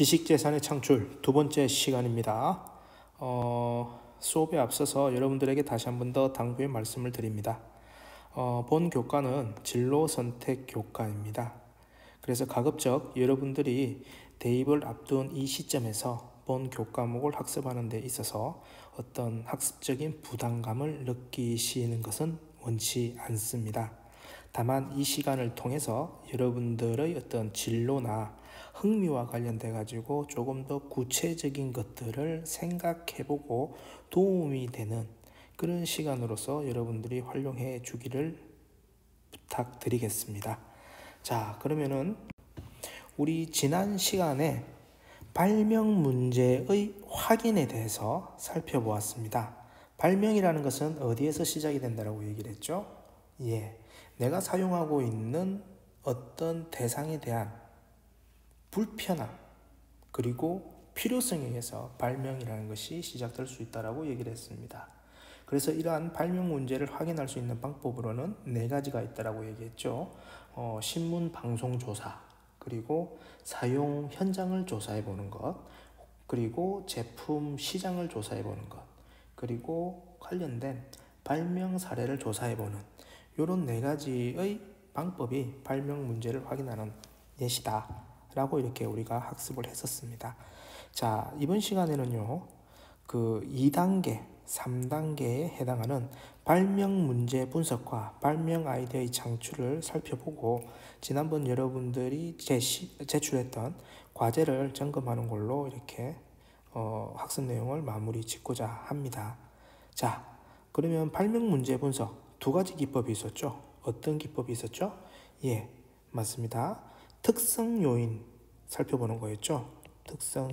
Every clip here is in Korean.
지식재산의 창출 두 번째 시간입니다. 수업에 앞서서 여러분들에게 다시 한 번 더 당부의 말씀을 드립니다. 본 교과는 진로 선택 교과입니다. 그래서 가급적 여러분들이 대입을 앞둔 이 시점에서 본 교과목을 학습하는 데 있어서 어떤 학습적인 부담감을 느끼시는 것은 원치 않습니다. 다만 이 시간을 통해서 여러분들의 어떤 진로나 흥미와 관련돼 가지고 조금 더 구체적인 것들을 생각해보고 도움이 되는 그런 시간으로서 여러분들이 활용해 주기를 부탁드리겠습니다. 자, 그러면은 우리 지난 시간에 발명 문제의 확인에 대해서 살펴보았습니다. 발명이라는 것은 어디에서 시작이 된다고 얘기를 했죠? 내가 사용하고 있는 어떤 대상에 대한 불편함 그리고 필요성에 의해서 발명이라는 것이 시작될 수 있다고 얘기를 했습니다. 그래서 이러한 발명 문제를 확인할 수 있는 방법으로는 네 가지가 있다고 얘기했죠. 신문 방송 조사, 그리고 사용 현장을 조사해 보는 것, 그리고 제품 시장을 조사해 보는 것, 그리고 관련된 발명 사례를 조사해 보는 이런 네 가지의 방법이 발명 문제를 확인하는 예시다 라고 이렇게 우리가 학습을 했었습니다. 자, 이번 시간에는요, 그 2단계, 3단계에 해당하는 발명 문제 분석과 발명 아이디어의 창출을 살펴보고 지난번 여러분들이 제출했던 과제를 점검하는 걸로 이렇게 학습 내용을 마무리 짓고자 합니다. 자, 그러면 발명 문제 분석 두 가지 기법이 있었죠. 어떤 기법이 있었죠? 맞습니다. 특성 요인 살펴보는 거였죠. 특성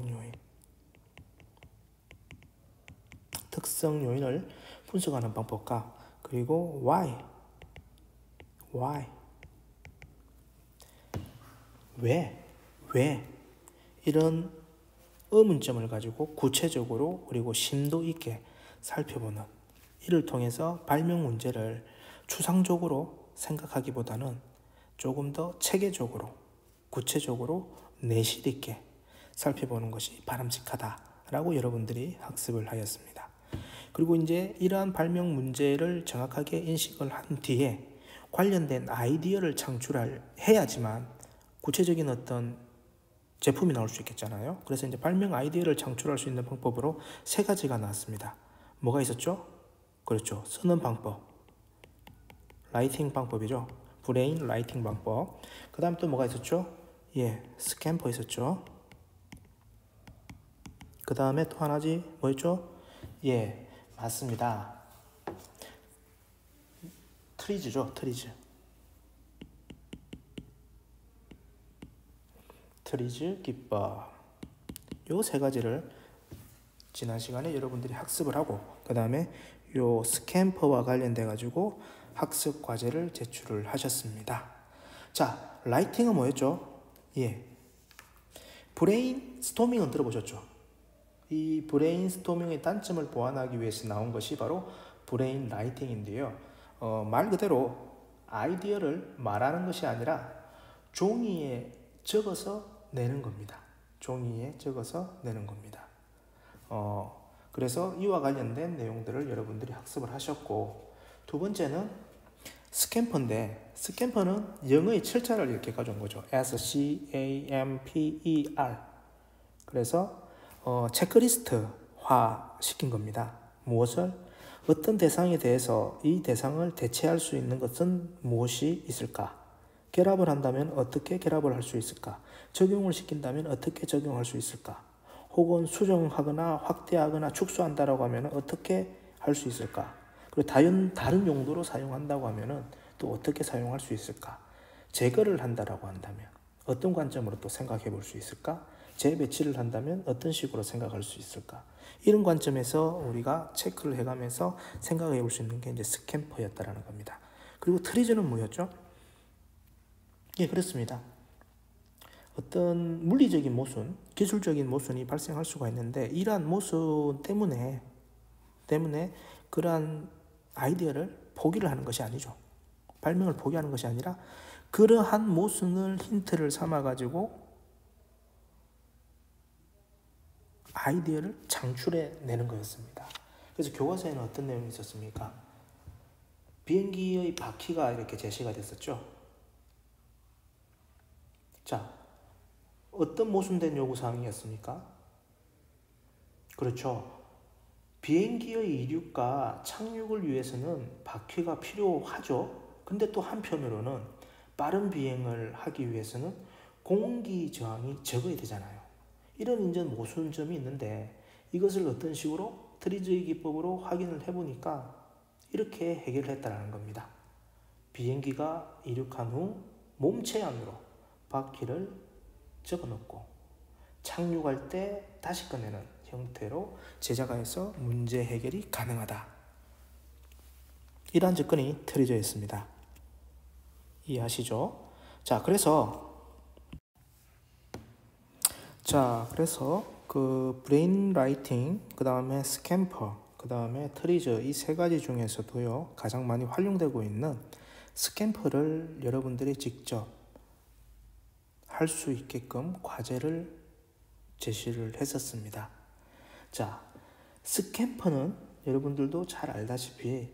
요인을 분석하는 방법과 그리고 why 왜 이런 의문점을 가지고 구체적으로 그리고 심도 있게 살펴보는 이를 통해서 발명 문제를 추상적으로 생각하기보다는 조금 더 체계적으로 구체적으로 내실 있게 살펴보는 것이 바람직하다라고 여러분들이 학습을 하였습니다. 그리고 이제 이러한 발명 문제를 정확하게 인식을 한 뒤에 관련된 아이디어를 창출해야지만 구체적인 어떤 제품이 나올 수 있겠잖아요. 그래서 이제 발명 아이디어를 창출할 수 있는 방법으로 세 가지가 나왔습니다. 뭐가 있었죠? 그렇죠. 쓰는 방법, 라이팅 방법이죠. 브레인 라이팅 방법. 그 다음 또 뭐가 있었죠? 스캠퍼 있었죠. 그 다음에 또 하나지 뭐였죠? 맞습니다. 트리즈죠. 트리즈 기법. 요 세 가지를 지난 시간에 여러분들이 학습을 하고 그 다음에 요 스캠퍼와 관련돼 가지고 학습 과제를 제출을 하셨습니다. 자, 라이팅은 뭐였죠? 브레인스토밍은 들어보셨죠? 이 브레인스토밍의 단점을 보완하기 위해서 나온 것이 바로 브레인 라이팅인데요. 말 그대로 아이디어를 말하는 것이 아니라 종이에 적어서 내는 겁니다. 그래서 이와 관련된 내용들을 여러분들이 학습을 하셨고, 두 번째는 스캠퍼인데, 스캠퍼는 영어의 철자를 이렇게 가져온 거죠. SCAMPER. 그래서 체크리스트화 시킨 겁니다. 무엇을? 어떤 대상에 대해서 이 대상을 대체할 수 있는 것은 무엇이 있을까? 결합을 한다면 어떻게 결합을 할 수 있을까? 적용을 시킨다면 어떻게 적용할 수 있을까? 혹은 수정하거나 확대하거나 축소한다라고 하면 어떻게 할 수 있을까? 그리고 다른 용도로 사용한다고 하면 또 어떻게 사용할 수 있을까? 제거를 한다라고 한다면 어떤 관점으로 또 생각해 볼 수 있을까? 재배치를 한다면 어떤 식으로 생각할 수 있을까? 이런 관점에서 우리가 체크를 해가면서 생각해 볼 수 있는 게 이제 스캠퍼였다라는 겁니다. 그리고 트리즈는 뭐였죠? 그렇습니다. 어떤 물리적인 모순, 기술적인 모순이 발생할 수가 있는데 이러한 모순 때문에 그러한 아이디어를 포기를 하는 것이 아니죠. 발명을 포기하는 것이 아니라 그러한 모순을 힌트를 삼아 가지고 아이디어를 창출해내는 거였습니다. 그래서 교과서에는 어떤 내용이 있었습니까? 비행기의 바퀴가 이렇게 제시가 됐었죠. 자, 어떤 모순된 요구사항이었습니까? 그렇죠. 비행기의 이륙과 착륙을 위해서는 바퀴가 필요하죠. 근데 또 한편으로는 빠른 비행을 하기 위해서는 공기 저항이 적어야 되잖아요. 이런 이제 모순점이 있는데 이것을 어떤 식으로 트리즈의 기법으로 확인을 해보니까 이렇게 해결했다는 겁니다. 비행기가 이륙한 후 몸체 안으로 바퀴를 집어넣고 착륙할 때 다시 꺼내는 형태로 제작가 해서 문제 해결이 가능하다. 이러한 접근이 트리저였습니다. 이해하시죠? 자, 그래서 그 브레인 라이팅, 그 다음에 스캠퍼, 그 다음에 트리저 이 세 가지 중에서도요 가장 많이 활용되고 있는 스캠퍼를 여러분들이 직접 할 수 있게끔 과제를 제시를 했었습니다. 자, 스캠퍼는 여러분들도 잘 알다시피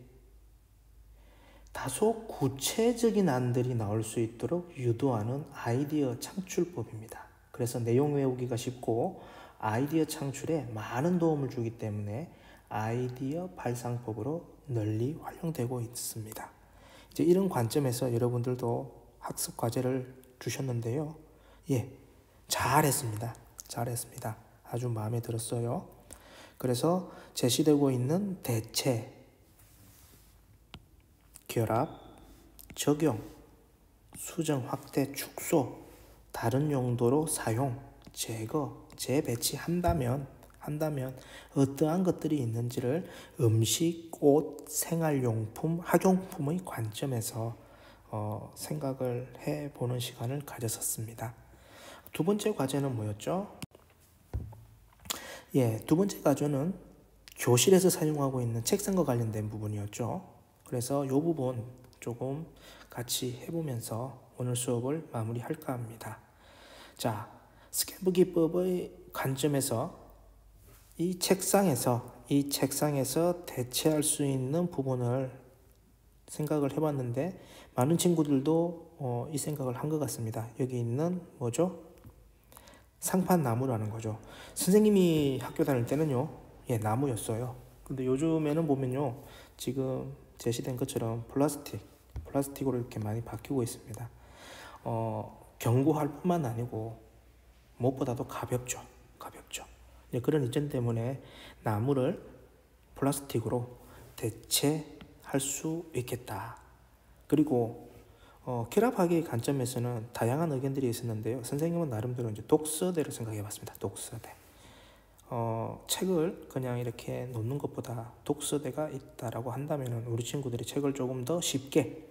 다소 구체적인 안들이 나올 수 있도록 유도하는 아이디어 창출법입니다. 그래서 내용 외우기가 쉽고 아이디어 창출에 많은 도움을 주기 때문에 아이디어 발상법으로 널리 활용되고 있습니다. 이제 이런 관점에서 여러분들도 학습 과제를 주셨는데요. 예, 잘했습니다. 아주 마음에 들었어요. 그래서 제시되고 있는 대체, 결합, 적용, 수정, 확대, 축소, 다른 용도로 사용, 제거, 재배치한다면 어떠한 것들이 있는지를 음식, 옷, 생활용품, 학용품의 관점에서 생각을 해보는 시간을 가졌었습니다. 두 번째 과제는 뭐였죠? 예, 두 번째 과제는 교실에서 사용하고 있는 책상과 관련된 부분이었죠. 그래서 이 부분 조금 같이 해보면서 오늘 수업을 마무리할까 합니다. 자, 스캠프 기법의 관점에서 이 책상에서 대체할 수 있는 부분을 생각을 해봤는데 많은 친구들도 이 생각을 한 것 같습니다. 여기 있는 뭐죠? 상판 나무라는 거죠. 선생님이 학교 다닐 때는요, 예, 나무였어요. 근데 요즘에는 보면요, 지금 제시된 것처럼 플라스틱으로 이렇게 많이 바뀌고 있습니다. 견고할 뿐만 아니고 무엇보다도 가볍죠. 예, 그런 이점 때문에 나무를 플라스틱으로 대체할 수 있겠다. 그리고 결합하기의 관점에서는 다양한 의견들이 있었는데요. 선생님은 나름대로 이제 독서대로 생각해봤습니다. 독서대. 책을 그냥 이렇게 놓는 것보다 독서대가 있다라고 한다면 우리 친구들이 책을 조금 더 쉽게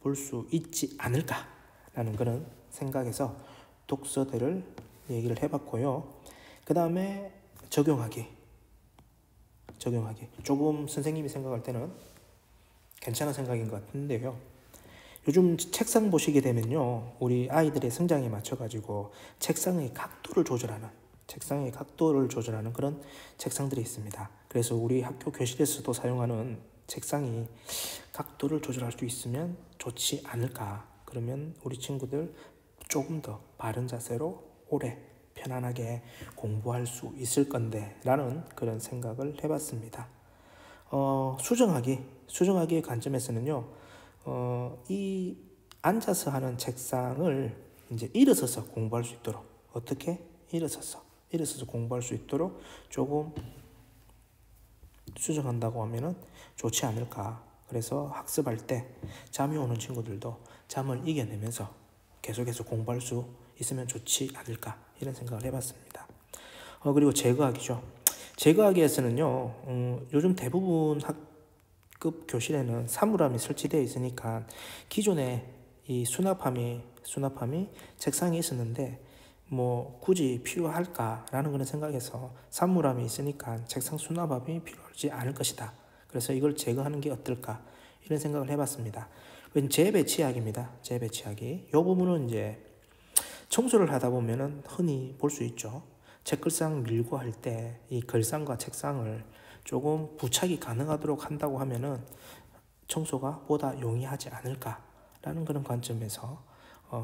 볼 수 있지 않을까라는 그런 생각에서 독서대를 얘기를 해봤고요. 그 다음에 적용하기. 조금 선생님이 생각할 때는 괜찮은 생각인 것 같은데요. 요즘 책상 보시게 되면요, 우리 아이들의 성장에 맞춰가지고 책상의 각도를 조절하는 그런 책상들이 있습니다. 그래서 우리 학교 교실에서도 사용하는 책상이 각도를 조절할 수 있으면 좋지 않을까. 그러면 우리 친구들 조금 더 바른 자세로 오래 편안하게 공부할 수 있을 건데 라는 그런 생각을 해봤습니다. 수정하기의 관점에서는요, 이 앉아서 하는 책상을 이제 일어서서 공부할 수 있도록, 어떻게? 일어서서 공부할 수 있도록 조금 수정한다고 하면은 좋지 않을까. 그래서 학습할 때 잠이 오는 친구들도 잠을 이겨내면서 계속해서 공부할 수 있으면 좋지 않을까, 이런 생각을 해봤습니다. 그리고 제거하기죠. 제거하기에서는요, 요즘 대부분 학급 교실에는 사물함이 설치되어 있으니까 기존에 이 수납함이 책상에 있었는데 뭐 굳이 필요할까라는 그런 생각에서 사물함이 있으니까 책상 수납함이 필요하지 않을 것이다. 그래서 이걸 제거하는 게 어떨까, 이런 생각을 해봤습니다. 재배치하기입니다. 이 부분은 이제 청소를 하다 보면은 흔히 볼 수 있죠. 책글상 밀고 할 때 이 글상과 책상을 조금 부착이 가능하도록 한다고 하면은 청소가 보다 용이하지 않을까라는 그런 관점에서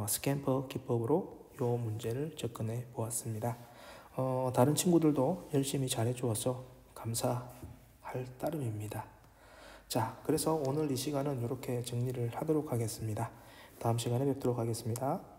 스탬퍼 기법으로 이 문제를 접근해 보았습니다. 다른 친구들도 열심히 잘해 주어서 감사할 따름입니다. 자, 그래서 오늘 이 시간은 이렇게 정리를 하도록 하겠습니다. 다음 시간에 뵙도록 하겠습니다.